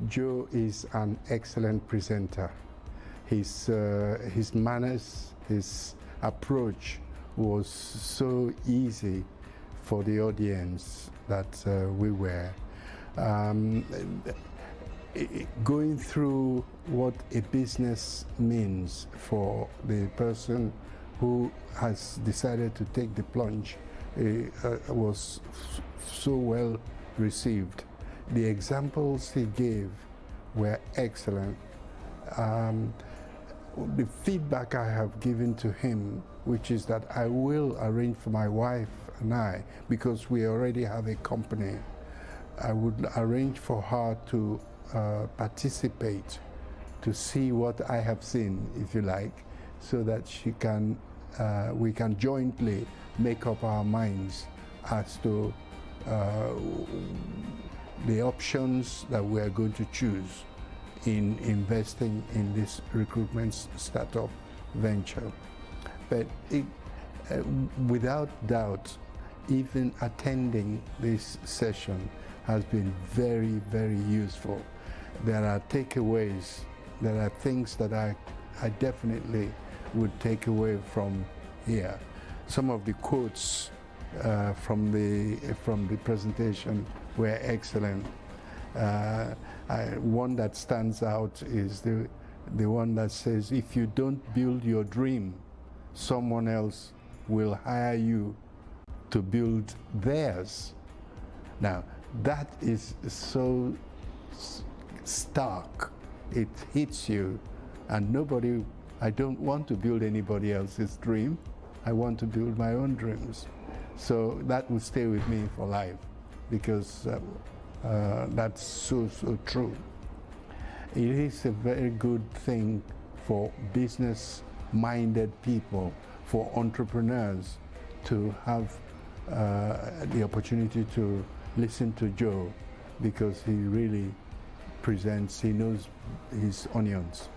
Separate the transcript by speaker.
Speaker 1: Joe is an excellent presenter. His manners, his approach was so easy for the audience that we were. Going through what a business means for the person who has decided to take the plunge was so well received. The examples he gave were excellent. The feedback I have given to him, which is that I will arrange for my wife and I, because we already have a company, I would arrange for her to participate, to see what I have seen, if you like, so that she can, we can jointly make up our minds as to the options that we are going to choose in investing in this recruitment startup venture. But without doubt, even attending this session has been very, very useful. There are takeaways, there are things that I definitely would take away from here. Some of the quotes from the presentation were excellent. One that stands out is the one that says, if you don't build your dream, someone else will hire you to build theirs. Now, that is so stark. It hits you, and I don't want to build anybody else's dream. I want to build my own dreams. So that will stay with me for life, because that's so true. It is a very good thing for business-minded people, for entrepreneurs, to have the opportunity to listen to Joe, because he really presents, he knows his onions.